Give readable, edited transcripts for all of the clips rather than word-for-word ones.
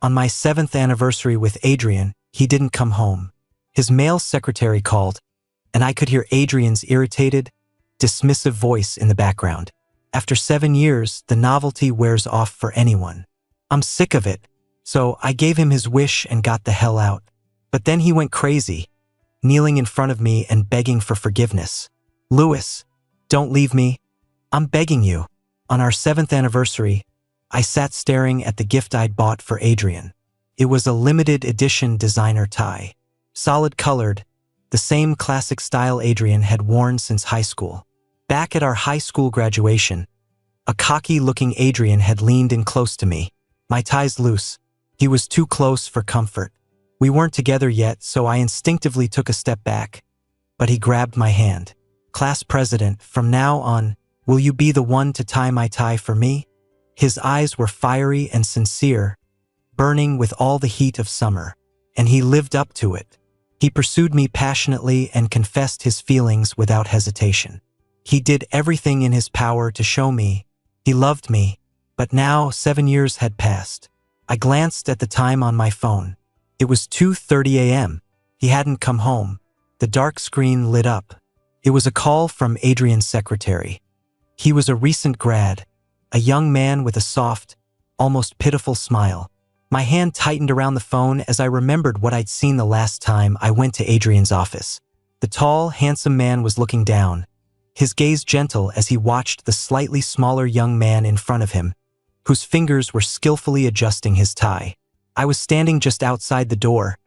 On my 7th anniversary with Adrian, he didn't come home. His male secretary called, and I could hear Adrian's irritated, dismissive voice in the background. After 7 years, the novelty wears off for anyone. I'm sick of it, so I gave him his wish and got the hell out. But then he went crazy, kneeling in front of me and begging for forgiveness. Louis, don't leave me. I'm begging you. On our 7th anniversary, I sat staring at the gift I'd bought for Adrian. It was a limited edition designer tie. Solid colored, the same classic style Adrian had worn since high school. Back at our high school graduation, a cocky-looking Adrian had leaned in close to me. My tie's loose. He was too close for comfort. We weren't together yet, so I instinctively took a step back. But he grabbed my hand. Class president, from now on, will you be the one to tie my tie for me? His eyes were fiery and sincere, burning with all the heat of summer, and he lived up to it. He pursued me passionately and confessed his feelings without hesitation. He did everything in his power to show me he loved me, but now 7 years had passed. I glanced at the time on my phone. It was 2:30 a.m. He hadn't come home. The dark screen lit up. It was a call from Adrian's secretary. He was a recent grad, a young man with a soft, almost pitiful smile. My hand tightened around the phone as I remembered what I'd seen the last time I went to Adrian's office. The tall, handsome man was looking down, his gaze gentle as he watched the slightly smaller young man in front of him, whose fingers were skillfully adjusting his tie. I was standing just outside the door,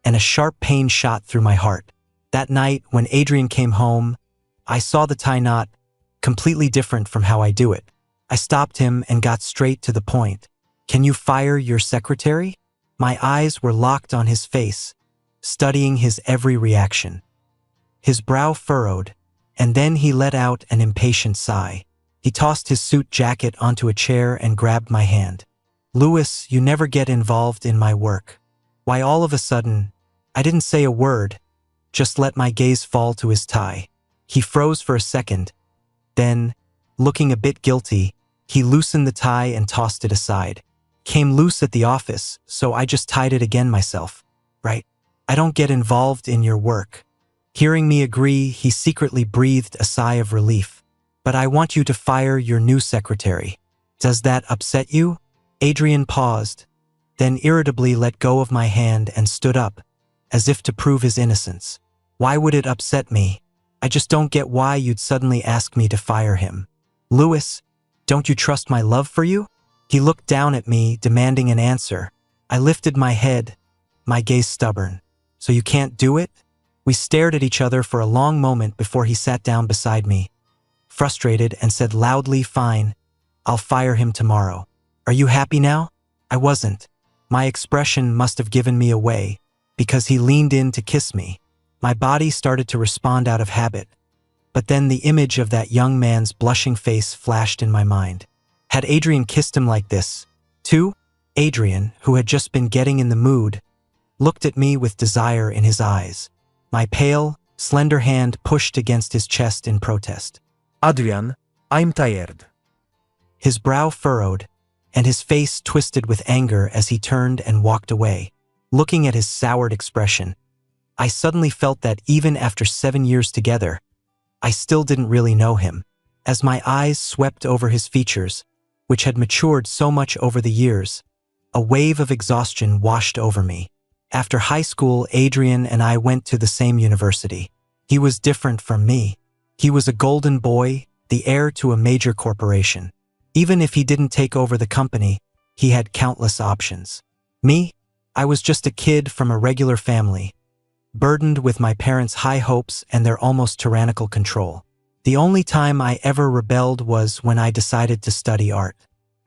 and a sharp pain shot through my heart. That night, when Adrian came home, I saw the tie knot, completely different from how I do it. I stopped him and got straight to the point. Can you fire your secretary? My eyes were locked on his face, studying his every reaction. His brow furrowed, and then he let out an impatient sigh. He tossed his suit jacket onto a chair and grabbed my hand. Louis, you never get involved in my work. Why all of a sudden? I didn't say a word, just let my gaze fall to his tie. He froze for a second. Then, looking a bit guilty, he loosened the tie and tossed it aside. Came loose at the office, so I just tied it again myself. Right? I don't get involved in your work. Hearing me agree, he secretly breathed a sigh of relief. But I want you to fire your new secretary. Does that upset you? Adrian paused, then irritably let go of my hand and stood up, as if to prove his innocence. Why would it upset me? I just don't get why you'd suddenly ask me to fire him. Louis, don't you trust my love for you? He looked down at me, demanding an answer. I lifted my head, my gaze stubborn. So you can't do it? We stared at each other for a long moment before he sat down beside me, frustrated, and said loudly, "Fine, I'll fire him tomorrow. Are you happy now?" I wasn't. My expression must have given me away, because he leaned in to kiss me. My body started to respond out of habit. But then the image of that young man's blushing face flashed in my mind. Had Adrian kissed him like this, too? Adrian, who had just been getting in the mood, looked at me with desire in his eyes. My pale, slender hand pushed against his chest in protest. Adrian, I'm tired. His brow furrowed, and his face twisted with anger as he turned and walked away. Looking at his soured expression, I suddenly felt that even after 7 years together, I still didn't really know him. As my eyes swept over his features, which had matured so much over the years, a wave of exhaustion washed over me. After high school, Adrian and I went to the same university. He was different from me. He was a golden boy, the heir to a major corporation. Even if he didn't take over the company, he had countless options. Me? I was just a kid from a regular family, burdened with my parents' high hopes and their almost tyrannical control. The only time I ever rebelled was when I decided to study art.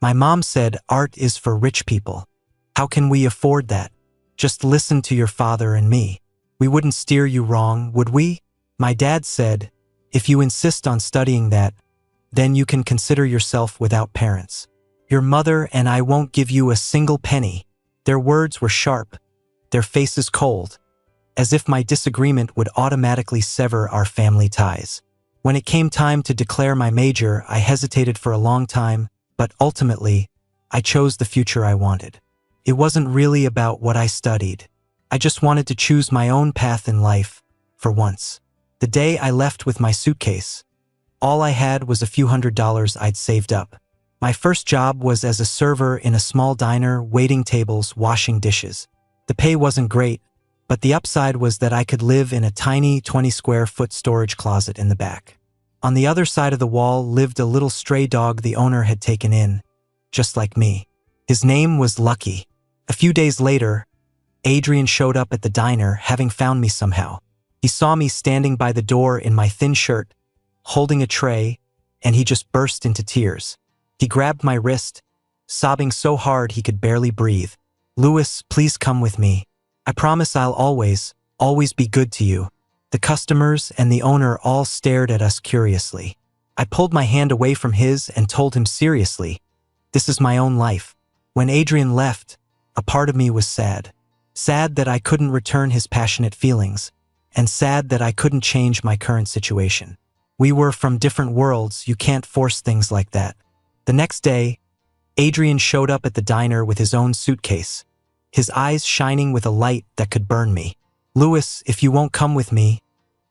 My mom said art is for rich people. How can we afford that? Just listen to your father and me. We wouldn't steer you wrong, would we? My dad said, if you insist on studying that, then you can consider yourself without parents. Your mother and I won't give you a single penny. Their words were sharp, their faces cold, as if my disagreement would automatically sever our family ties. When it came time to declare my major, I hesitated for a long time, but ultimately, I chose the future I wanted. It wasn't really about what I studied. I just wanted to choose my own path in life, for once. The day I left with my suitcase, all I had was a few $100s I'd saved up. My first job was as a server in a small diner, waiting tables, washing dishes. The pay wasn't great, but the upside was that I could live in a tiny 20-square-foot storage closet in the back. On the other side of the wall lived a little stray dog the owner had taken in, just like me. His name was Lucky. A few days later, Adrian showed up at the diner, having found me somehow. He saw me standing by the door in my thin shirt, holding a tray, and he just burst into tears. He grabbed my wrist, sobbing so hard he could barely breathe. "Louis, please come with me. I promise I'll always be good to you." The customers and the owner all stared at us curiously. I pulled my hand away from his and told him seriously, "This is my own life." When Adrian left, a part of me was sad. Sad that I couldn't return his passionate feelings, and sad that I couldn't change my current situation. We were from different worlds, you can't force things like that. The next day, Adrian showed up at the diner with his own suitcase, his eyes shining with a light that could burn me. "Louis, if you won't come with me,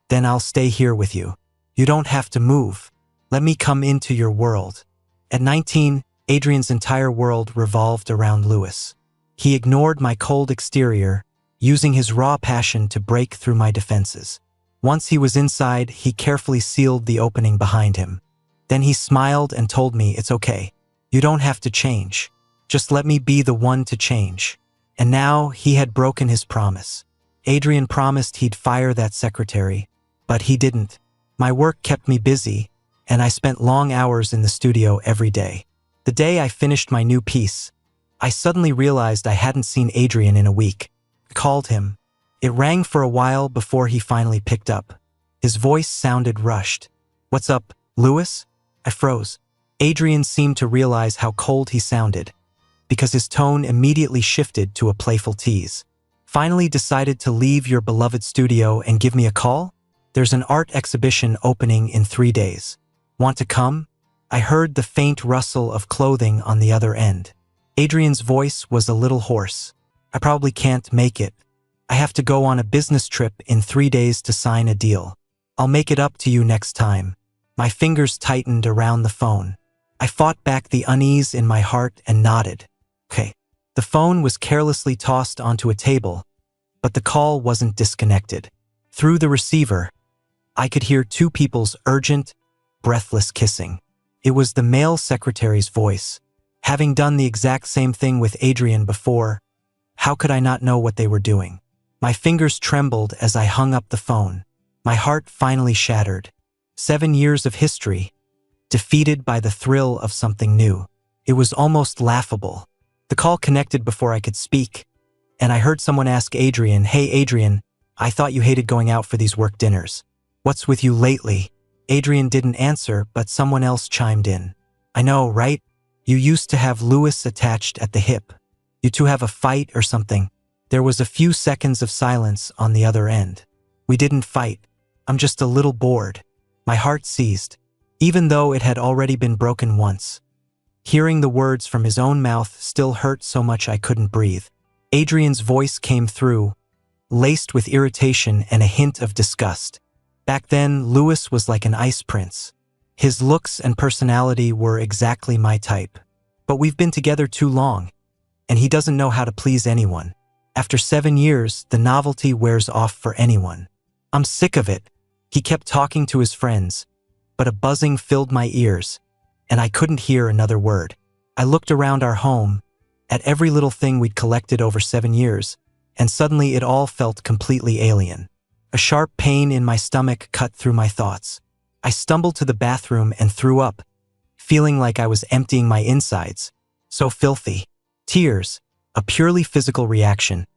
then I'll stay here with you. You don't have to move. Let me come into your world." At 19, Adrian's entire world revolved around Louis. He ignored my cold exterior, using his raw passion to break through my defenses. Once he was inside, he carefully sealed the opening behind him. Then he smiled and told me, "It's okay. You don't have to change. Just let me be the one to change." And now he had broken his promise. Adrian promised he'd fire that secretary, but he didn't. My work kept me busy, and I spent long hours in the studio every day. The day I finished my new piece, I suddenly realized I hadn't seen Adrian in a week. I called him. It rang for a while before he finally picked up. His voice sounded rushed. "What's up, Louis?" I froze. Adrian seemed to realize how cold he sounded, because his tone immediately shifted to a playful tease. "Finally decided to leave your beloved studio and give me a call? There's an art exhibition opening in 3 days. Want to come?" I heard the faint rustle of clothing on the other end. Adrian's voice was a little hoarse. "I probably can't make it. I have to go on a business trip in 3 days to sign a deal. I'll make it up to you next time." My fingers tightened around the phone. I fought back the unease in my heart and nodded. "Okay." The phone was carelessly tossed onto a table, but the call wasn't disconnected. Through the receiver, I could hear two people's urgent, breathless kissing. It was the male secretary's voice. Having done the exact same thing with Adrian before, how could I not know what they were doing? My fingers trembled as I hung up the phone. My heart finally shattered. 7 years of history, defeated by the thrill of something new. It was almost laughable. The call connected before I could speak, and I heard someone ask Adrian, "Hey Adrian, I thought you hated going out for these work dinners. What's with you lately?" Adrian didn't answer, but someone else chimed in. "I know, right? You used to have Louis attached at the hip. You two have a fight or something." There was a few seconds of silence on the other end. "We didn't fight. I'm just a little bored." My heart seized, even though it had already been broken once. Hearing the words from his own mouth still hurt so much I couldn't breathe. Adrian's voice came through, laced with irritation and a hint of disgust. Back then, Louis was like an ice prince. His looks and personality were exactly my type. But we've been together too long, and he doesn't know how to please anyone. After 7 years, the novelty wears off for anyone. I'm sick of it. He kept talking to his friends, but a buzzing filled my ears, and I couldn't hear another word. I looked around our home, at every little thing we'd collected over 7 years, and suddenly it all felt completely alien. A sharp pain in my stomach cut through my thoughts. I stumbled to the bathroom and threw up, feeling like I was emptying my insides. So filthy. Tears, a purely physical reaction,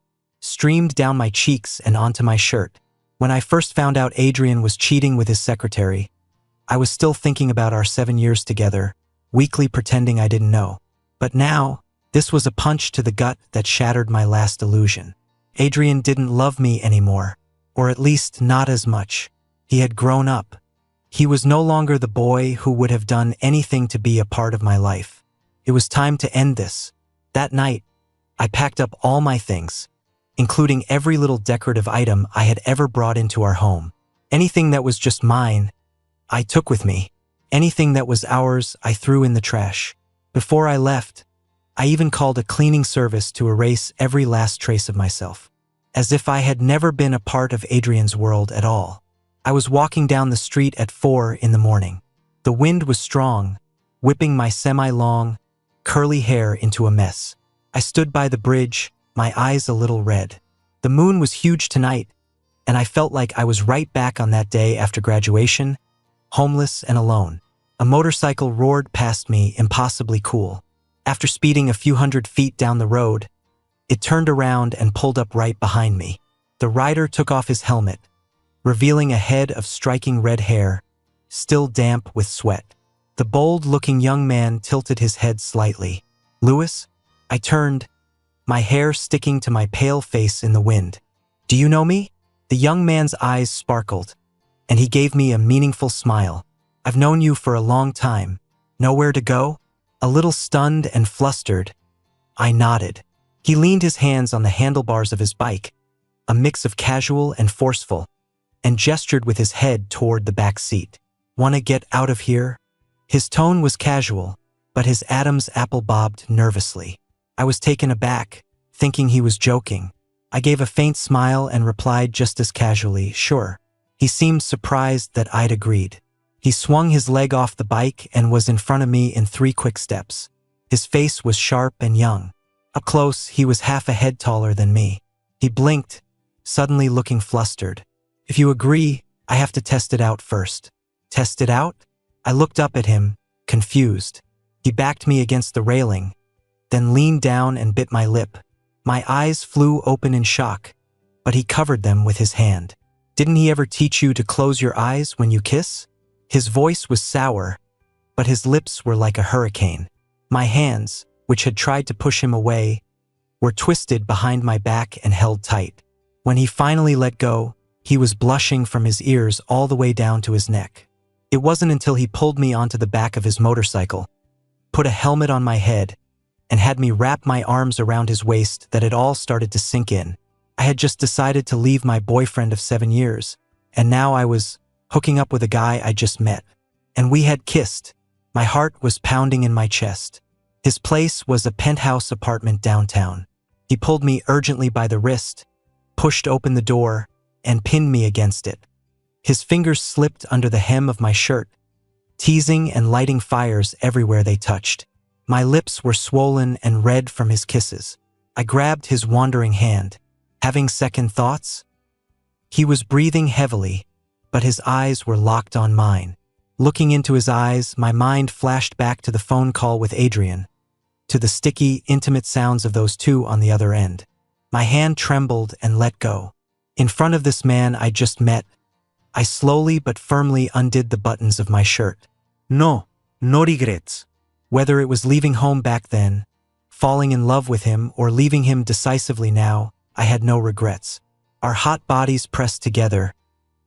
streamed down my cheeks and onto my shirt. When I first found out Adrian was cheating with his secretary, I was still thinking about our 7 years together, weakly pretending I didn't know. But now, this was a punch to the gut that shattered my last illusion. Adrian didn't love me anymore, or at least not as much. He had grown up. He was no longer the boy who would have done anything to be a part of my life. It was time to end this. That night, I packed up all my things, including every little decorative item I had ever brought into our home. Anything that was just mine, I took with me. Anything that was ours, I threw in the trash. Before I left, I even called a cleaning service to erase every last trace of myself, as if I had never been a part of Adrian's world at all. I was walking down the street at 4 in the morning. The wind was strong, whipping my semi-long, curly hair into a mess. I stood by the bridge, my eyes a little red. The moon was huge tonight, and I felt like I was right back on that day after graduation, homeless and alone. A motorcycle roared past me, impossibly cool. After speeding a few hundred feet down the road, it turned around and pulled up right behind me. The rider took off his helmet, revealing a head of striking red hair, still damp with sweat. The bold-looking young man tilted his head slightly. "Louis?" I turned, my hair sticking to my pale face in the wind. "Do you know me?" The young man's eyes sparkled, and he gave me a meaningful smile. "I've known you for a long time. Nowhere to go?" A little stunned and flustered, I nodded. He leaned his hands on the handlebars of his bike, a mix of casual and forceful, and gestured with his head toward the back seat. "Wanna get out of here?" His tone was casual, but his Adam's apple bobbed nervously. I was taken aback, thinking he was joking. I gave a faint smile and replied just as casually, "Sure." He seemed surprised that I'd agreed. He swung his leg off the bike and was in front of me in 3 quick steps. His face was sharp and young. Up close, he was half a head taller than me. He blinked, suddenly looking flustered. "If you agree, I have to test it out first." "Test it out?" I looked up at him, confused. He backed me against the railing, then leaned down and bit my lip. My eyes flew open in shock, but he covered them with his hand. "Didn't he ever teach you to close your eyes when you kiss?" His voice was sour, but his lips were like a hurricane. My hands, which had tried to push him away, were twisted behind my back and held tight. When he finally let go, he was blushing from his ears all the way down to his neck. It wasn't until he pulled me onto the back of his motorcycle, put a helmet on my head, and had me wrap my arms around his waist that it all started to sink in. I had just decided to leave my boyfriend of 7 years, and now I was hooking up with a guy I just met. And we had kissed. My heart was pounding in my chest. His place was a penthouse apartment downtown. He pulled me urgently by the wrist, pushed open the door, and pinned me against it. His fingers slipped under the hem of my shirt, teasing and lighting fires everywhere they touched. My lips were swollen and red from his kisses. I grabbed his wandering hand. Having second thoughts? He was breathing heavily, but his eyes were locked on mine. Looking into his eyes, my mind flashed back to the phone call with Adrian, to the sticky, intimate sounds of those two on the other end. My hand trembled and let go. In front of this man I just met, I slowly but firmly undid the buttons of my shirt. No regrets. Whether it was leaving home back then, falling in love with him, or leaving him decisively now, I had no regrets. Our hot bodies pressed together,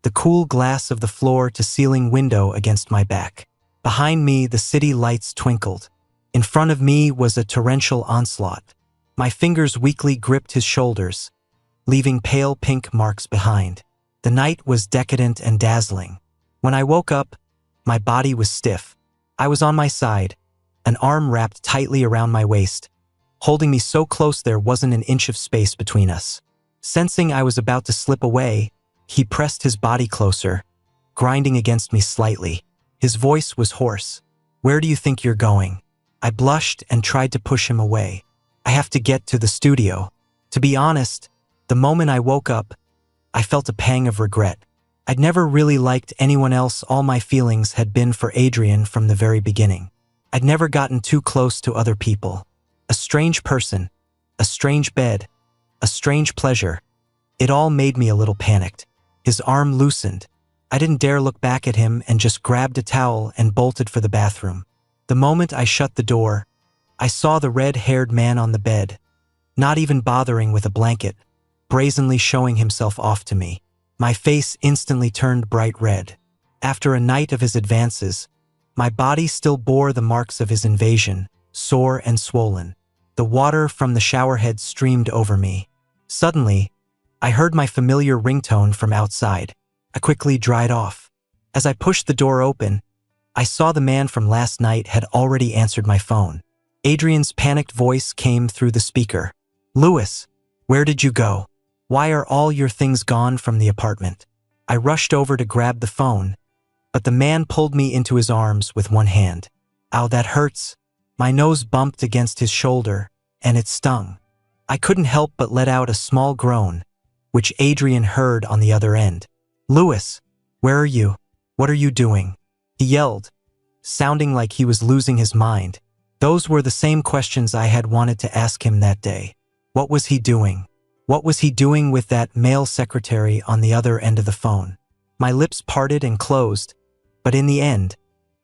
the cool glass of the floor-to-ceiling window against my back. Behind me, the city lights twinkled. In front of me was a torrential onslaught. My fingers weakly gripped his shoulders, leaving pale pink marks behind. The night was decadent and dazzling. When I woke up, my body was stiff. I was on my side, an arm wrapped tightly around my waist, holding me so close there wasn't an inch of space between us. Sensing I was about to slip away, he pressed his body closer, grinding against me slightly. His voice was hoarse. "Where do you think you're going?" I blushed and tried to push him away. "I have to get to the studio." To be honest, the moment I woke up, I felt a pang of regret. I'd never really liked anyone else. All my feelings had been for Adrian from the very beginning. I'd never gotten too close to other people. A strange person, a strange bed, a strange pleasure. It all made me a little panicked. His arm loosened. I didn't dare look back at him and just grabbed a towel and bolted for the bathroom. The moment I shut the door, I saw the red-haired man on the bed, not even bothering with a blanket, brazenly showing himself off to me. My face instantly turned bright red. After a night of his advances, my body still bore the marks of his invasion, sore and swollen. The water from the showerhead streamed over me. Suddenly, I heard my familiar ringtone from outside. I quickly dried off. As I pushed the door open, I saw the man from last night had already answered my phone. Adrian's panicked voice came through the speaker. "Louis, where did you go? Why are all your things gone from the apartment?" I rushed over to grab the phone, but the man pulled me into his arms with one hand. "Ow, that hurts." My nose bumped against his shoulder, and it stung. I couldn't help but let out a small groan, which Adrian heard on the other end. "Louis, where are you? What are you doing?" he yelled, sounding like he was losing his mind. Those were the same questions I had wanted to ask him that day. What was he doing? What was he doing with that male secretary on the other end of the phone? My lips parted and closed, but in the end,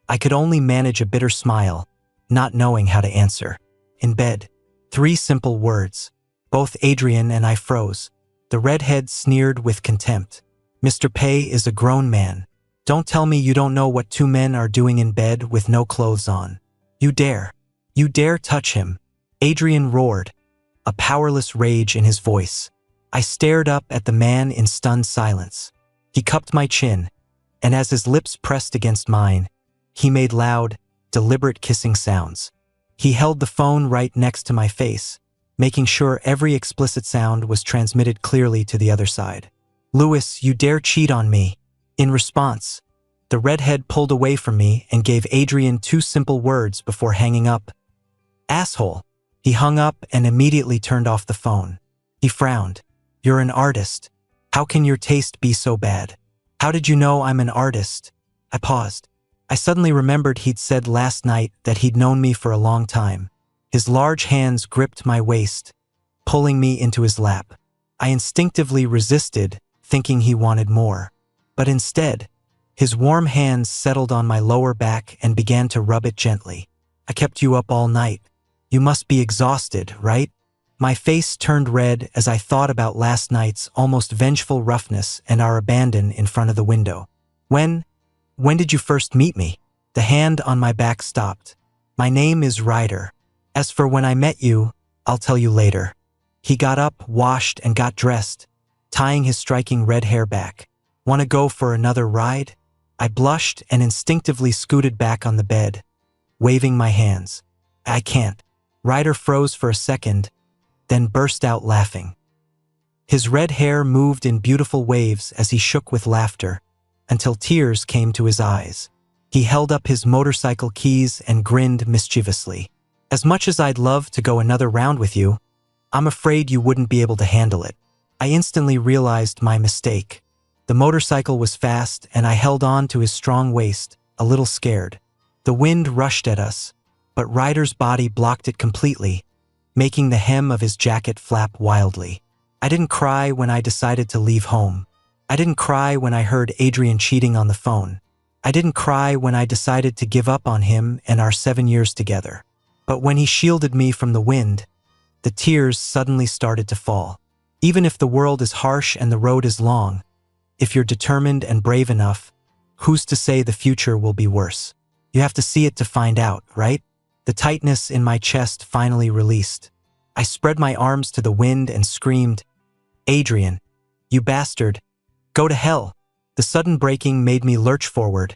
I could only manage a bitter smile, not knowing how to answer. In bed. 3 simple words. Both Adrian and I froze. The redhead sneered with contempt. "Mr. Pei is a grown man. Don't tell me you don't know what 2 men are doing in bed with no clothes on. You dare touch him," Adrian roared, a powerless rage in his voice. I stared up at the man in stunned silence. He cupped my chin, and as his lips pressed against mine, he made loud, deliberate kissing sounds. He held the phone right next to my face, making sure every explicit sound was transmitted clearly to the other side. "Louis, you dare cheat on me." In response, the redhead pulled away from me and gave Adrian 2 simple words before hanging up. "Asshole." He hung up and immediately turned off the phone. He frowned. "You're an artist. How can your taste be so bad? How did you know I'm an artist?" I paused. I suddenly remembered he'd said last night that he'd known me for a long time. His large hands gripped my waist, pulling me into his lap. I instinctively resisted, thinking he wanted more. But instead, his warm hands settled on my lower back and began to rub it gently. "I kept you up all night. You must be exhausted, right?" My face turned red as I thought about last night's almost vengeful roughness and our abandon in front of the window. When did you first meet me?" The hand on my back stopped. "My name is Ryder. As for when I met you, I'll tell you later." He got up, washed, and got dressed, tying his striking red hair back. "Want to go for another ride?" I blushed and instinctively scooted back on the bed, waving my hands. "I can't." Ryder froze for a second, then burst out laughing. His red hair moved in beautiful waves as he shook with laughter, until tears came to his eyes. He held up his motorcycle keys and grinned mischievously. "As much as I'd love to go another round with you, I'm afraid you wouldn't be able to handle it." I instantly realized my mistake. The motorcycle was fast, and I held on to his strong waist, a little scared. The wind rushed at us, but Ryder's body blocked it completely, making the hem of his jacket flap wildly. I didn't cry when I decided to leave home. I didn't cry when I heard Adrian cheating on the phone. I didn't cry when I decided to give up on him and our 7 years together. But when he shielded me from the wind, the tears suddenly started to fall. Even if the world is harsh and the road is long, if you're determined and brave enough, who's to say the future will be worse? You have to see it to find out, right? The tightness in my chest finally released. I spread my arms to the wind and screamed, "Adrian, you bastard, go to hell." The sudden breaking made me lurch forward,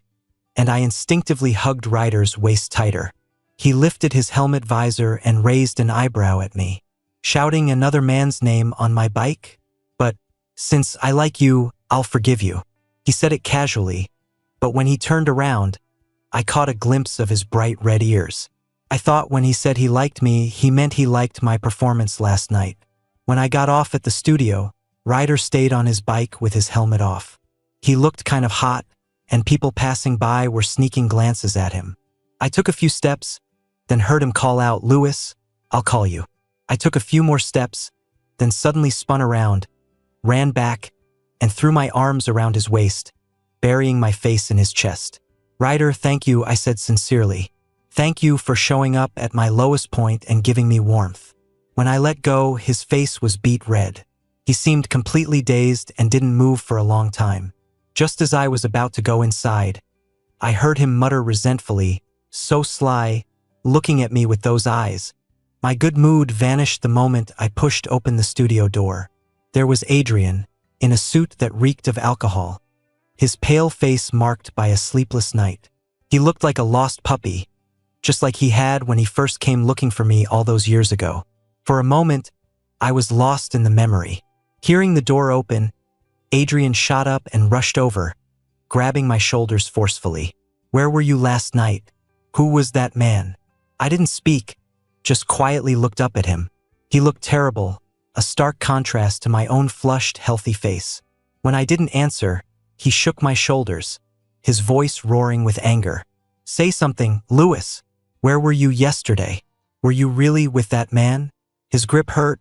and I instinctively hugged Ryder's waist tighter. He lifted his helmet visor and raised an eyebrow at me. "Shouting another man's name on my bike? But since I like you, I'll forgive you." He said it casually, but when he turned around, I caught a glimpse of his bright red ears. I thought when he said he liked me, he meant he liked my performance last night. When I got off at the studio, Ryder stayed on his bike with his helmet off. He looked kind of hot, and people passing by were sneaking glances at him. I took a few steps, then heard him call out, "Louis, I'll call you." I took a few more steps, then suddenly spun around, ran back, and threw my arms around his waist, burying my face in his chest. "Ryder, thank you," I said sincerely. "Thank you for showing up at my lowest point and giving me warmth." When I let go, his face was beet red. He seemed completely dazed and didn't move for a long time. Just as I was about to go inside, I heard him mutter resentfully, so sly, looking at me with those eyes. My good mood vanished the moment I pushed open the studio door. There was Adrian, in a suit that reeked of alcohol, his pale face marked by a sleepless night. He looked like a lost puppy, just like he had when he first came looking for me all those years ago. For a moment, I was lost in the memory. Hearing the door open, Adrian shot up and rushed over, grabbing my shoulders forcefully. "Where were you last night? Who was that man?" I didn't speak, just quietly looked up at him. He looked terrible, a stark contrast to my own flushed, healthy face. When I didn't answer, he shook my shoulders, his voice roaring with anger. "Say something, Louis. Where were you yesterday? Were you really with that man?" His grip hurt,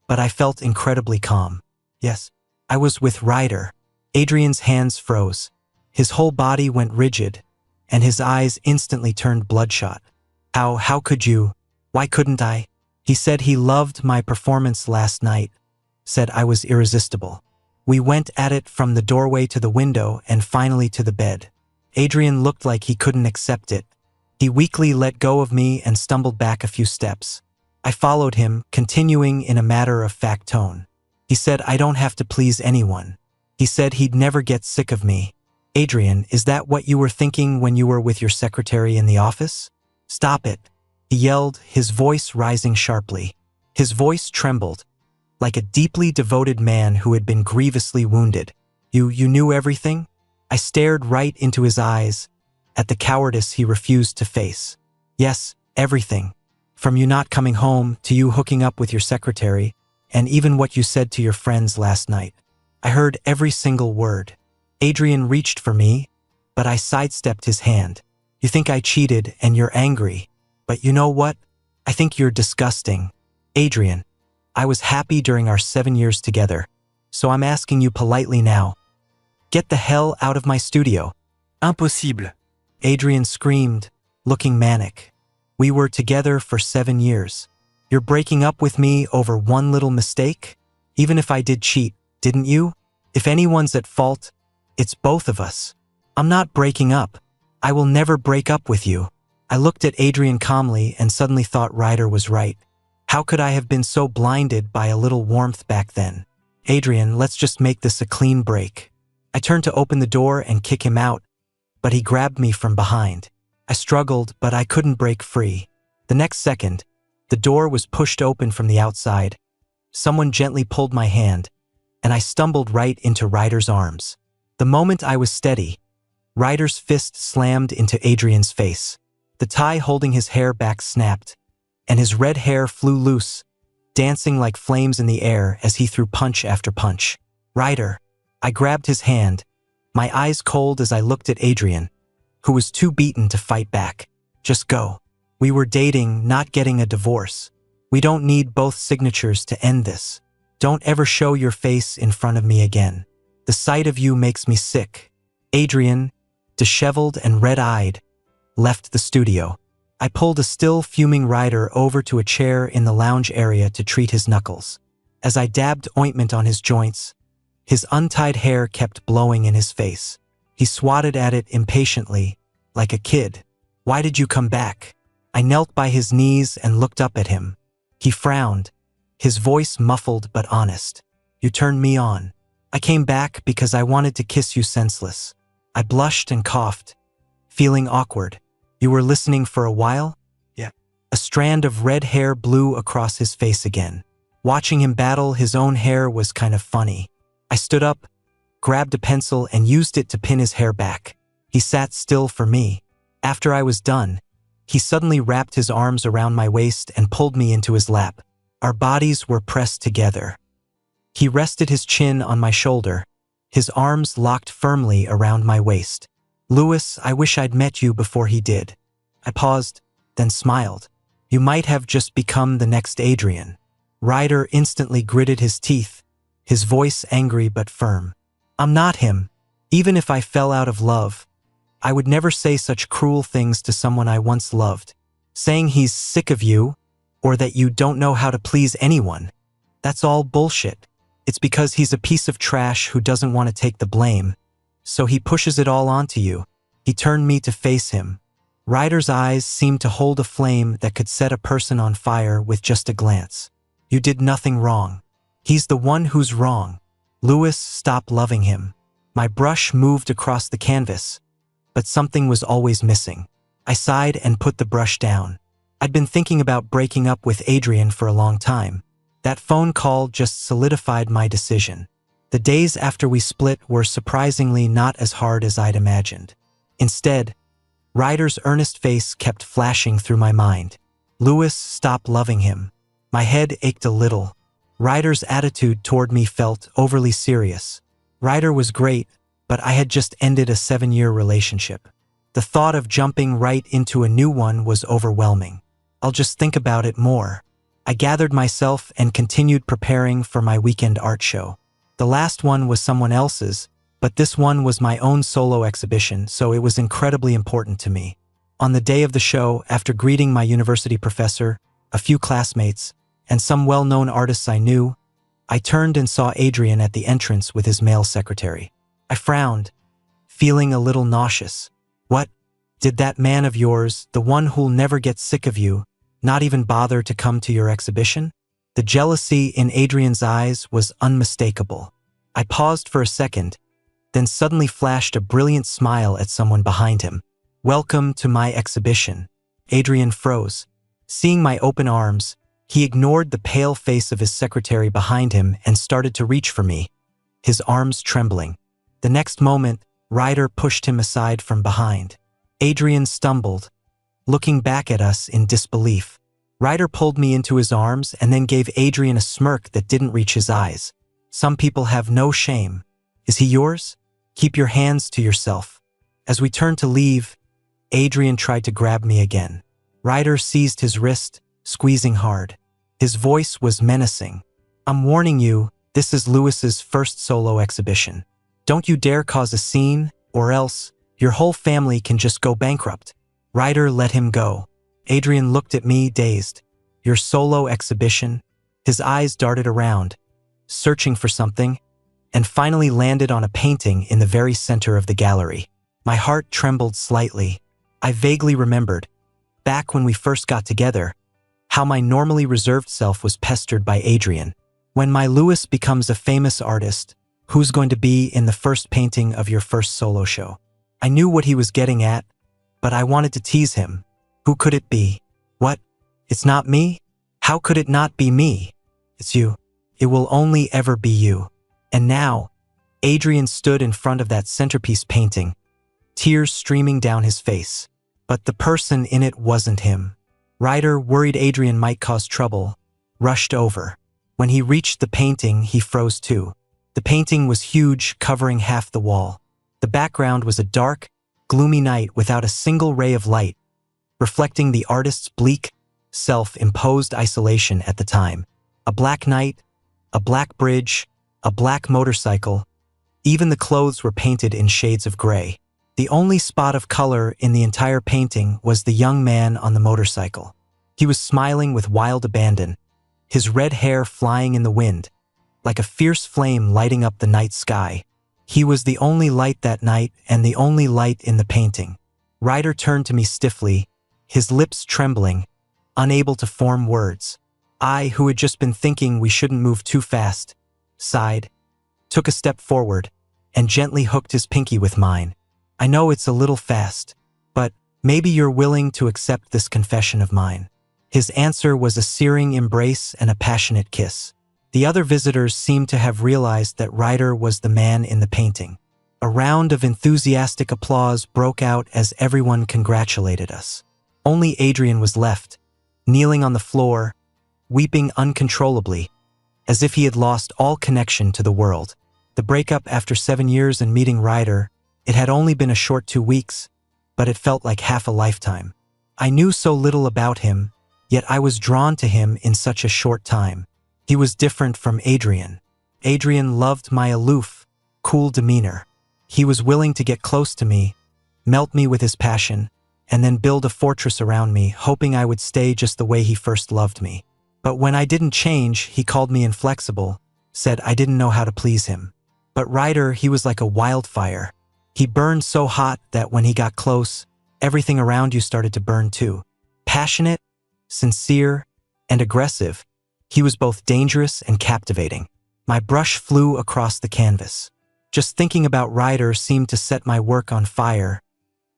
but I felt incredibly calm. "Yes, I was with Ryder." Adrian's hands froze. His whole body went rigid, and his eyes instantly turned bloodshot. How could you? Why couldn't I?" He said he loved my performance last night, said I was irresistible. We went at it from the doorway to the window and finally to the bed. Adrian looked like he couldn't accept it. He weakly let go of me and stumbled back a few steps. I followed him, continuing in a matter-of-fact tone. He said I don't have to please anyone. He said he'd never get sick of me. "Adrian, is that what you were thinking when you were with your secretary in the office? Stop it," he yelled, his voice rising sharply. His voice trembled, like a deeply devoted man who had been grievously wounded. You knew everything?" I stared right into his eyes, at the cowardice he refused to face. "Yes, everything. From you not coming home, to you hooking up with your secretary, and even what you said to your friends last night. I heard every single word." Adrian reached for me, but I sidestepped his hand. "You think I cheated and you're angry, but you know what? I think you're disgusting. Adrian, I was happy during our 7 years together, so I'm asking you politely now. Get the hell out of my studio." Impossible. Adrian screamed, looking manic. "We were together for 7 years. You're breaking up with me over one little mistake? Even if I did cheat, didn't you? If anyone's at fault, it's both of us. I'm not breaking up. I will never break up with you." I looked at Adrian calmly and suddenly thought Ryder was right. How could I have been so blinded by a little warmth back then? "Adrian, let's just make this a clean break." I turned to open the door and kick him out, but he grabbed me from behind. I struggled, but I couldn't break free. The next second, the door was pushed open from the outside. Someone gently pulled my hand, and I stumbled right into Ryder's arms. The moment I was steady, Ryder's fist slammed into Adrian's face. The tie holding his hair back snapped, and his red hair flew loose, dancing like flames in the air as he threw punch after punch. "Ryder." I grabbed his hand, my eyes cold as I looked at Adrian, who was too beaten to fight back. "Just go. We were dating, not getting a divorce. We don't need both signatures to end this. Don't ever show your face in front of me again. The sight of you makes me sick." Adrian, disheveled and red-eyed, left the studio. I pulled a still fuming Ryder over to a chair in the lounge area to treat his knuckles. As I dabbed ointment on his joints, his untied hair kept blowing in his face. He swatted at it impatiently, like a kid. "Why did you come back?" I knelt by his knees and looked up at him. He frowned, his voice muffled but honest. "You turned me on. I came back because I wanted to kiss you senseless." I blushed and coughed, feeling awkward. "You were listening for a while?" Yeah. A strand of red hair blew across his face again. Watching him battle his own hair was kind of funny. I stood up, grabbed a pencil and used it to pin his hair back. He sat still for me. After I was done, he suddenly wrapped his arms around my waist and pulled me into his lap. Our bodies were pressed together. He rested his chin on my shoulder, his arms locked firmly around my waist. "Louis, I wish I'd met you before he did." I paused, then smiled. "You might have just become the next Adrian." Ryder instantly gritted his teeth, his voice angry but firm. "I'm not him. Even if I fell out of love, I would never say such cruel things to someone I once loved. Saying he's sick of you, or that you don't know how to please anyone, that's all bullshit. It's because he's a piece of trash who doesn't want to take the blame, so he pushes it all onto you." He turned me to face him, Ryder's eyes seemed to hold a flame that could set a person on fire with just a glance. You did nothing wrong. He's the one who's wrong. Lewis, stop loving him. My brush moved across the canvas, but something was always missing. I sighed and put the brush down. I'd been thinking about breaking up with Adrian for a long time. That phone call just solidified my decision. The days after we split were surprisingly not as hard as I'd imagined. Instead, Ryder's earnest face kept flashing through my mind. Lewis, stop loving him. My head ached a little. Ryder's attitude toward me felt overly serious. Ryder was great, but I had just ended a 7-year relationship. The thought of jumping right into a new one was overwhelming. I'll just think about it more. I gathered myself and continued preparing for my weekend art show. The last one was someone else's, but this one was my own solo exhibition, so it was incredibly important to me. On the day of the show, after greeting my university professor, a few classmates, and some well-known artists I knew, I turned and saw Adrian at the entrance with his male secretary. I frowned, feeling a little nauseous. What? Did that man of yours, the one who'll never get sick of you, not even bother to come to your exhibition? The jealousy in Adrian's eyes was unmistakable. I paused for a second, then suddenly flashed a brilliant smile at someone behind him. Welcome to my exhibition. Adrian froze. Seeing my open arms, he ignored the pale face of his secretary behind him and started to reach for me, his arms trembling. The next moment, Ryder pushed him aside from behind. Adrian stumbled, looking back at us in disbelief. Ryder pulled me into his arms and then gave Adrian a smirk that didn't reach his eyes. Some people have no shame. Is he yours? Keep your hands to yourself. As we turned to leave, Adrian tried to grab me again. Ryder seized his wrist, squeezing hard. His voice was menacing. I'm warning you, this is Lewis's first solo exhibition. Don't you dare cause a scene, or else your whole family can just go bankrupt. Ryder let him go. Adrian looked at me, dazed. Your solo exhibition? His eyes darted around, searching for something, and finally landed on a painting in the very center of the gallery. My heart trembled slightly. I vaguely remembered, back when we first got together, how my normally reserved self was pestered by Adrian. When my Lewis becomes a famous artist, who's going to be in the first painting of your first solo show? I knew what he was getting at, but I wanted to tease him. Who could it be? What? It's not me? How could it not be me? It's you. It will only ever be you. And now, Adrian stood in front of that centerpiece painting, tears streaming down his face. But the person in it wasn't him. Ryder, worried Adrian might cause trouble, rushed over. When he reached the painting, he froze too. The painting was huge, covering half the wall. The background was a dark, gloomy night without a single ray of light, reflecting the artist's bleak, self-imposed isolation at the time. A black night, a black bridge, a black motorcycle. Even the clothes were painted in shades of gray. The only spot of color in the entire painting was the young man on the motorcycle. He was smiling with wild abandon, his red hair flying in the wind, like a fierce flame lighting up the night sky. He was the only light that night and the only light in the painting. Ryder turned to me stiffly, his lips trembling, unable to form words. I, who had just been thinking we shouldn't move too fast, sighed, took a step forward, and gently hooked his pinky with mine. I know it's a little fast, but maybe you're willing to accept this confession of mine. His answer was a searing embrace and a passionate kiss. The other visitors seemed to have realized that Ryder was the man in the painting. A round of enthusiastic applause broke out as everyone congratulated us. Only Adrian was left, kneeling on the floor, weeping uncontrollably, as if he had lost all connection to the world. The breakup after 7 years and meeting Ryder, it had only been a short 2 weeks, but it felt like half a lifetime. I knew so little about him, yet I was drawn to him in such a short time. He was different from Adrian. Adrian loved my aloof, cool demeanor. He was willing to get close to me, melt me with his passion, and then build a fortress around me, hoping I would stay just the way he first loved me. But when I didn't change, he called me inflexible, said I didn't know how to please him. But Ryder, he was like a wildfire. He burned so hot that when he got close, Everything around you started to burn too. Passionate, sincere, and aggressive, he was both dangerous and captivating. My brush flew across the canvas. Just thinking about Ryder seemed to set my work on fire,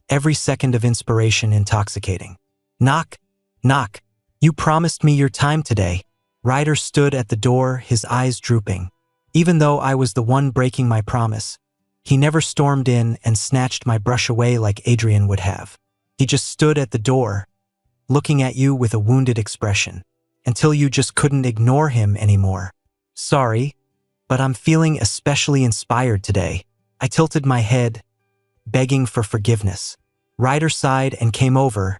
every second of inspiration intoxicating. Knock, knock. You promised me your time today. Ryder stood at the door, his eyes drooping. Even though I was the one breaking my promise, he never stormed in and snatched my brush away like Adrian would have. He just stood at the door, looking at you with a wounded expression, until you just couldn't ignore him anymore. Sorry, but I'm feeling especially inspired today. I tilted my head, begging for forgiveness. Ryder sighed and came over,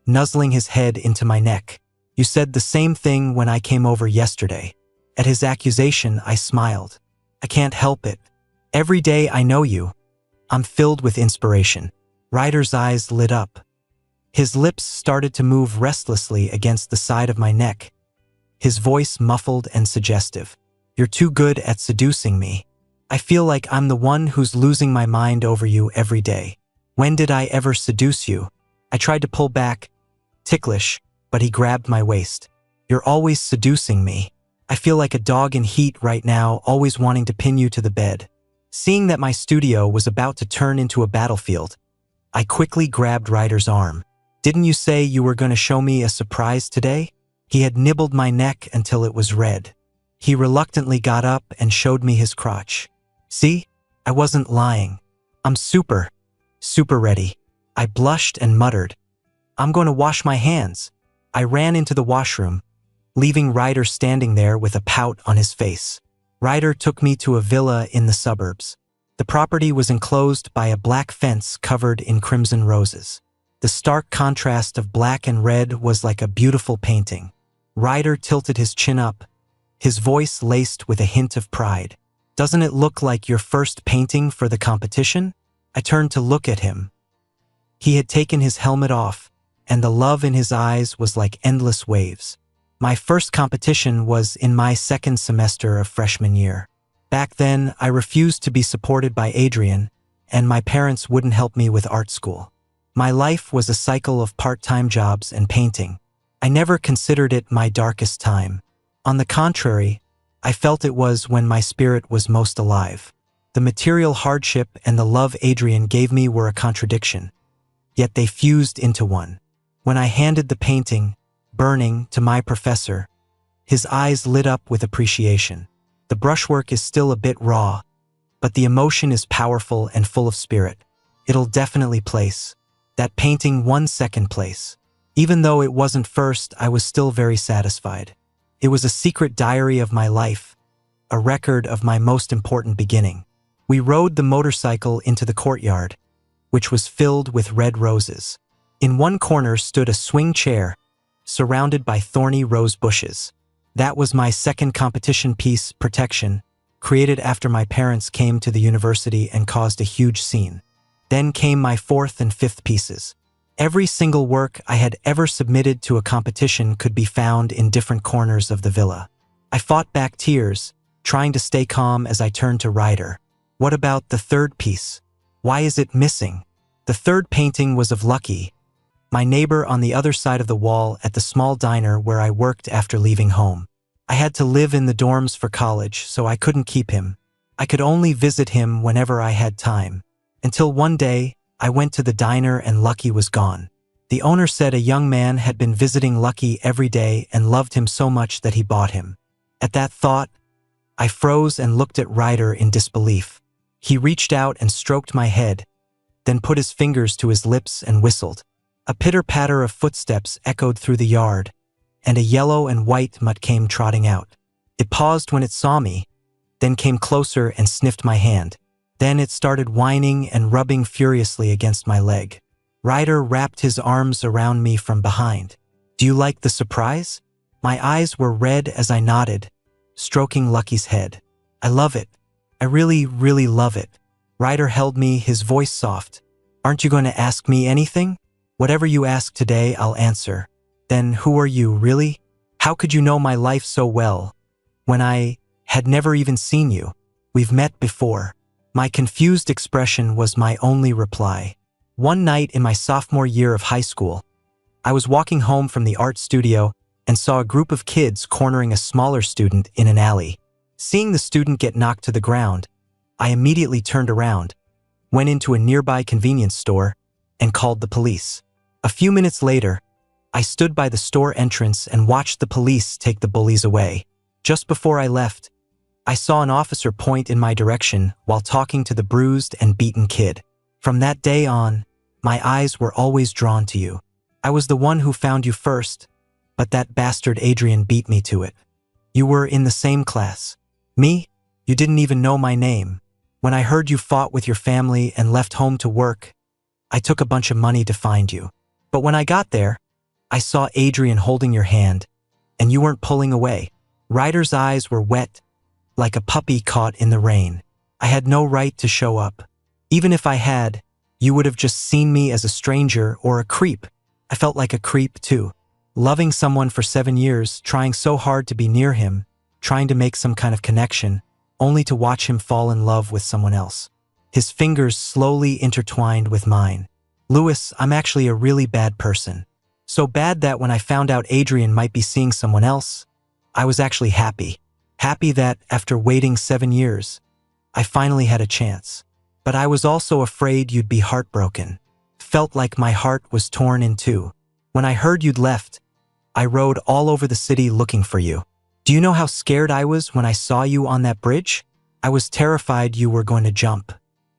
nuzzling his head into my neck. You said the same thing when I came over yesterday. At his accusation, I smiled. I can't help it. Every day I know you, I'm filled with inspiration. Ryder's eyes lit up. His lips started to move restlessly against the side of my neck, his voice muffled and suggestive. You're too good at seducing me. I feel like I'm the one who's losing my mind over you every day. When did I ever seduce you? I tried to pull back, ticklish, but he grabbed my waist. You're always seducing me. I feel like a dog in heat right now, always wanting to pin you to the bed. Seeing that my studio was about to turn into a battlefield, I quickly grabbed Ryder's arm. Didn't you say you were going to show me a surprise today? He had nibbled my neck until it was red. He reluctantly got up and showed me his crotch. See? I wasn't lying. I'm super ready. I blushed and muttered, I'm going to wash my hands. I ran into the washroom, leaving Ryder standing there with a pout on his face. Ryder took me to a villa in the suburbs. The property was enclosed by a black fence covered in crimson roses. The stark contrast of black and red was like a beautiful painting. Ryder tilted his chin up, his voice laced with a hint of pride. Doesn't it look like your first painting for the competition? I turned to look at him. He had taken his helmet off, and the love in his eyes was like endless waves. My first competition was in my second semester of freshman year. Back then, I refused to be supported by Adrian, and my parents wouldn't help me with art school. My life was a cycle of part-time jobs and painting. I never considered it my darkest time. On the contrary, I felt it was when my spirit was most alive. The material hardship and the love Adrian gave me were a contradiction, yet they fused into one. When I handed the painting, burning, to my professor, his eyes lit up with appreciation. The brushwork is still a bit raw, but the emotion is powerful and full of spirit. It'll definitely place. That painting won second place. Even though it wasn't first, I was still very satisfied. It was a secret diary of my life, a record of my most important beginning. We rode the motorcycle into the courtyard, which was filled with red roses. In one corner stood a swing chair, surrounded by thorny rose bushes. That was my second competition piece, Protection, created after my parents came to the university and caused a huge scene. Then came my fourth and fifth pieces. Every single work I had ever submitted to a competition could be found in different corners of the villa. I fought back tears, trying to stay calm as I turned to Ryder. What about the third piece? Why is it missing? The third painting was of Lucky, my neighbor on the other side of the wall at the small diner where I worked after leaving home. I had to live in the dorms for college, so I couldn't keep him. I could only visit him whenever I had time. Until one day, I went to the diner and Lucky was gone. The owner said a young man had been visiting Lucky every day and loved him so much that he bought him. At that thought, I froze and looked at Ryder in disbelief. He reached out and stroked my head, then put his fingers to his lips and whistled. A pitter-patter of footsteps echoed through the yard, and a yellow and white mutt came trotting out. It paused when it saw me, then came closer and sniffed my hand. Then it started whining and rubbing furiously against my leg. Ryder wrapped his arms around me from behind. Do you like the surprise? My eyes were red as I nodded, stroking Lucky's head. I love it. I really, really love it. Ryder held me, his voice soft. Aren't you going to ask me anything? Whatever you ask today, I'll answer. Then who are you, really? How could you know my life so well, when I had never even seen you? We've met before. My confused expression was my only reply. One night in my sophomore year of high school, I was walking home from the art studio and saw a group of kids cornering a smaller student in an alley. Seeing the student get knocked to the ground, I immediately turned around, went into a nearby convenience store, and called the police. A few minutes later, I stood by the store entrance and watched the police take the bullies away. Just before I left, I saw an officer point in my direction while talking to the bruised and beaten kid. From that day on, my eyes were always drawn to you. I was the one who found you first, but that bastard Adrian beat me to it. You were in the same class. Me? You didn't even know my name. When I heard you fought with your family and left home to work, I took a bunch of money to find you. But when I got there, I saw Adrian holding your hand, and you weren't pulling away. Ryder's eyes were wet, like a puppy caught in the rain. I had no right to show up. Even if I had, you would have just seen me as a stranger or a creep. I felt like a creep too. Loving someone for 7 years, trying so hard to be near him, trying to make some kind of connection, only to watch him fall in love with someone else. His fingers slowly intertwined with mine. Louis, I'm actually a really bad person. So bad that when I found out Adrian might be seeing someone else, I was actually happy. Happy that, after waiting 7 years, I finally had a chance. But I was also afraid you'd be heartbroken. Felt like my heart was torn in two. When I heard you'd left, I rode all over the city looking for you. Do you know how scared I was when I saw you on that bridge? I was terrified you were going to jump.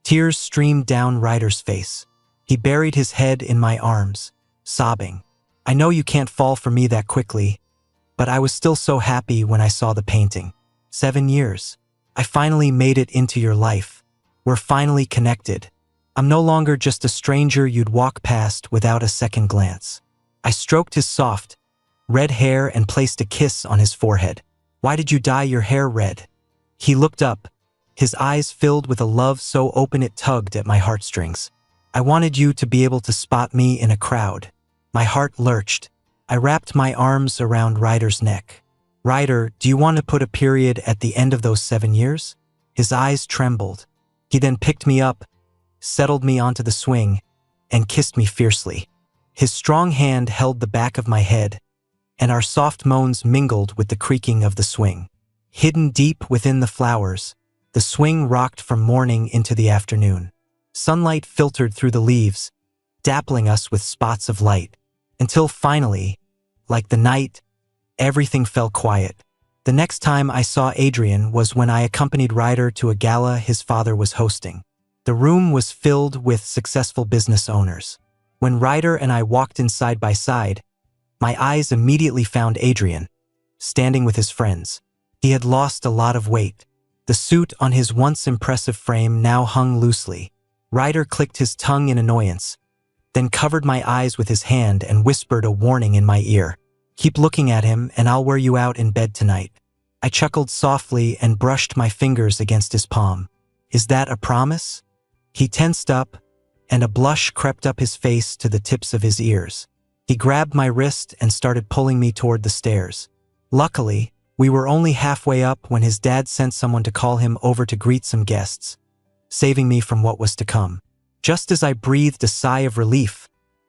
Tears streamed down Ryder's face. He buried his head in my arms, sobbing. I know you can't fall for me that quickly, but I was still so happy when I saw the painting. 7 years. I finally made it into your life. We're finally connected. I'm no longer just a stranger you'd walk past without a second glance. I stroked his soft, red hair and placed a kiss on his forehead. Why did you dye your hair red? He looked up, his eyes filled with a love so open it tugged at my heartstrings. I wanted you to be able to spot me in a crowd. My heart lurched. I wrapped my arms around Ryder's neck. Ryder, do you want to put a period at the end of those 7 years? His eyes trembled. He then picked me up, settled me onto the swing, and kissed me fiercely. His strong hand held the back of my head, and our soft moans mingled with the creaking of the swing. Hidden deep within the flowers, the swing rocked from morning into the afternoon. Sunlight filtered through the leaves, dappling us with spots of light, until finally, like the night, everything fell quiet. The next time I saw Adrian was when I accompanied Ryder to a gala his father was hosting. The room was filled with successful business owners. When Ryder and I walked in side by side, my eyes immediately found Adrian, standing with his friends. He had lost a lot of weight. The suit on his once impressive frame now hung loosely. Ryder clicked his tongue in annoyance, then covered my eyes with his hand and whispered a warning in my ear. Keep looking at him and I'll wear you out in bed tonight. I chuckled softly and brushed my fingers against his palm. Is that a promise? He tensed up, and a blush crept up his face to the tips of his ears. He grabbed my wrist and started pulling me toward the stairs. Luckily, we were only halfway up when his dad sent someone to call him over to greet some guests, saving me from what was to come. Just as I breathed a sigh of relief,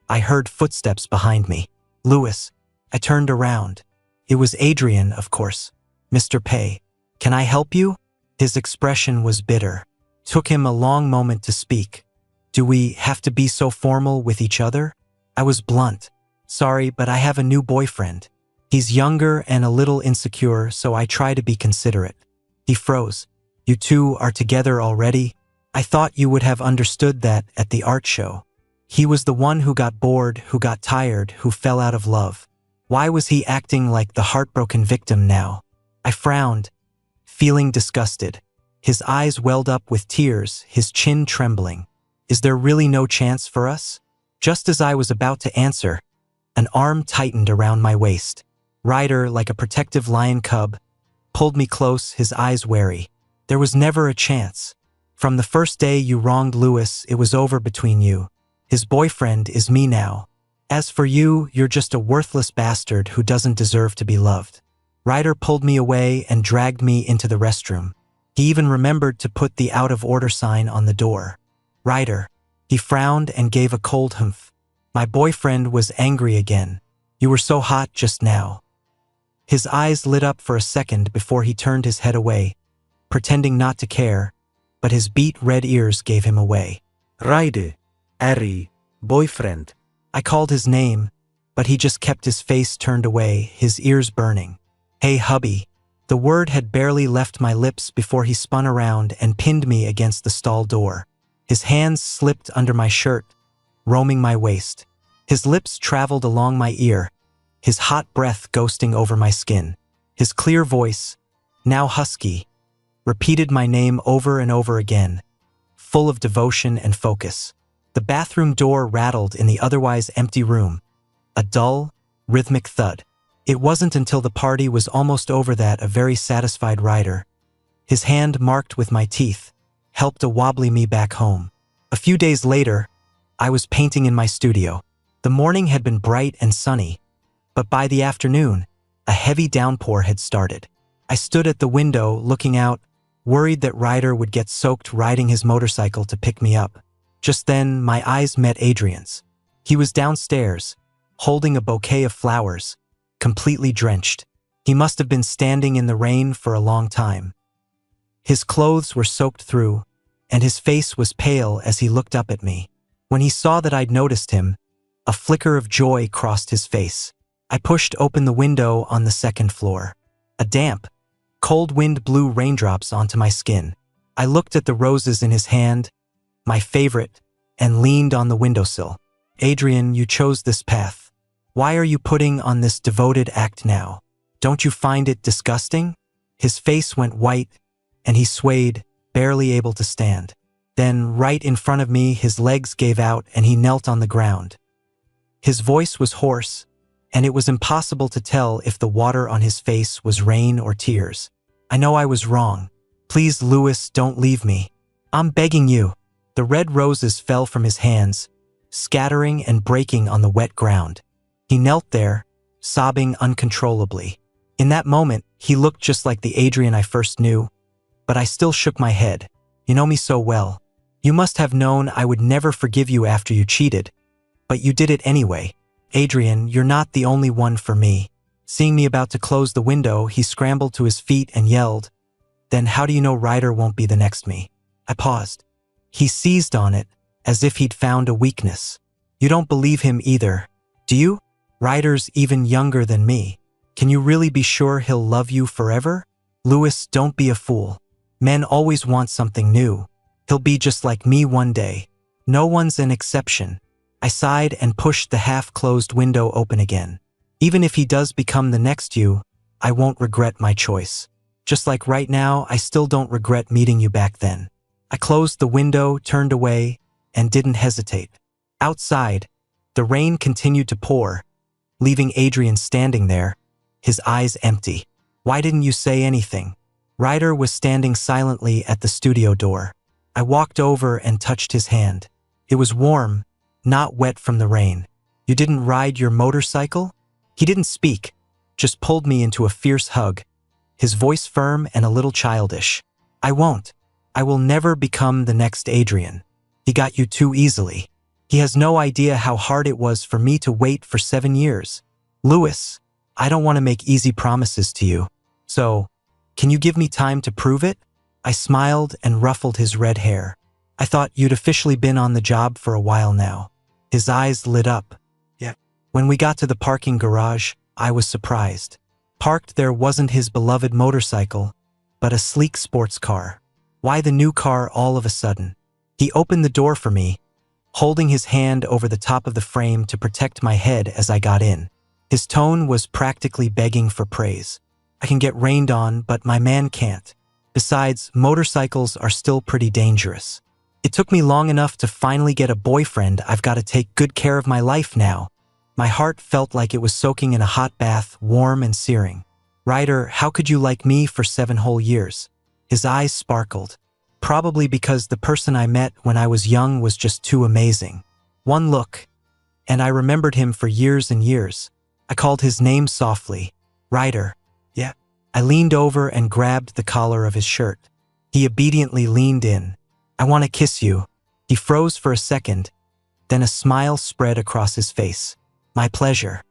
I heard footsteps behind me. Louis. I turned around. It was Adrian, of course. Mr. Pei, can I help you? His expression was bitter. Took him a long moment to speak. Do we have to be so formal with each other? I was blunt. Sorry, but I have a new boyfriend. He's younger and a little insecure, so I try to be considerate. He froze. You two are together already? I thought you would have understood that at the art show. He was the one who got bored, who got tired, who fell out of love. Why was he acting like the heartbroken victim now? I frowned, feeling disgusted. His eyes welled up with tears, his chin trembling. Is there really no chance for us? Just as I was about to answer, an arm tightened around my waist. Ryder, like a protective lion cub, pulled me close, his eyes wary. There was never a chance. From the first day you wronged Louis, it was over between you. His boyfriend is me now. As for you, you're just a worthless bastard who doesn't deserve to be loved. Ryder pulled me away and dragged me into the restroom. He even remembered to put the out-of-order sign on the door. Ryder, He frowned and gave a cold humph. My boyfriend was angry again. You were so hot just now. His eyes lit up for a second before he turned his head away, pretending not to care, but his beet red ears gave him away. Ryder, Ari, boyfriend. I called his name, but he just kept his face turned away, his ears burning. Hey hubby. The word had barely left my lips before he spun around and pinned me against the stall door. His hands slipped under my shirt, roaming my waist. His lips traveled along my ear, his hot breath ghosting over my skin. His clear voice, now husky, repeated my name over and over again, full of devotion and focus. The bathroom door rattled in the otherwise empty room, a dull, rhythmic thud. It wasn't until the party was almost over that a very satisfied Ryder, his hand marked with my teeth, helped to wobbly me back home. A few days later, I was painting in my studio. The morning had been bright and sunny, but by the afternoon, a heavy downpour had started. I stood at the window looking out, worried that Ryder would get soaked riding his motorcycle to pick me up. Just then, my eyes met Adrian's. He was downstairs, holding a bouquet of flowers, completely drenched. He must have been standing in the rain for a long time. His clothes were soaked through, and his face was pale as he looked up at me. When he saw that I'd noticed him, a flicker of joy crossed his face. I pushed open the window on the second floor. A damp, cold wind blew raindrops onto my skin. I looked at the roses in his hand, my favorite, and leaned on the windowsill. Adrian, you chose this path. Why are you putting on this devoted act now? Don't you find it disgusting? His face went white, and he swayed, barely able to stand. Then, right in front of me, his legs gave out and he knelt on the ground. His voice was hoarse, and it was impossible to tell if the water on his face was rain or tears. I know I was wrong. Please, Louis, don't leave me. I'm begging you. The red roses fell from his hands, scattering and breaking on the wet ground. He knelt there, sobbing uncontrollably. In that moment, he looked just like the Adrian I first knew, but I still shook my head. You know me so well. You must have known I would never forgive you after you cheated, but you did it anyway. Adrian, you're not the only one for me. Seeing me about to close the window, he scrambled to his feet and yelled, Then how do you know Ryder won't be the next me? I paused. He seized on it, as if he'd found a weakness. You don't believe him either, do you? Ryder's even younger than me. Can you really be sure he'll love you forever? Louis, don't be a fool. Men always want something new. He'll be just like me one day. No one's an exception. I sighed and pushed the half-closed window open again. Even if he does become the next you, I won't regret my choice. Just like right now, I still don't regret meeting you back then. I closed the window, turned away, and didn't hesitate. Outside, the rain continued to pour, leaving Adrian standing there, his eyes empty. Why didn't you say anything? Ryder was standing silently at the studio door. I walked over and touched his hand. It was warm, not wet from the rain. You didn't ride your motorcycle? He didn't speak, just pulled me into a fierce hug, his voice firm and a little childish. I won't. I will never become the next Adrian. He got you too easily. He has no idea how hard it was for me to wait for 7 years. Louis, I don't want to make easy promises to you. So, can you give me time to prove it? I smiled and ruffled his red hair. I thought you'd officially been on the job for a while now. His eyes lit up. Yeah. When we got to the parking garage, I was surprised. Parked there wasn't his beloved motorcycle, but a sleek sports car. Why the new car all of a sudden? He opened the door for me, holding his hand over the top of the frame to protect my head as I got in. His tone was practically begging for praise. I can get rained on, but my man can't. Besides, motorcycles are still pretty dangerous. It took me long enough to finally get a boyfriend. I've got to take good care of my life now. My heart felt like it was soaking in a hot bath, warm and searing. Ryder, how could you like me for 7 whole years? His eyes sparkled. Probably because the person I met when I was young was just too amazing. One look, and I remembered him for years and years. I called his name softly. Ryder. Yeah. I leaned over and grabbed the collar of his shirt. He obediently leaned in. I want to kiss you. He froze for a second, then a smile spread across his face. My pleasure.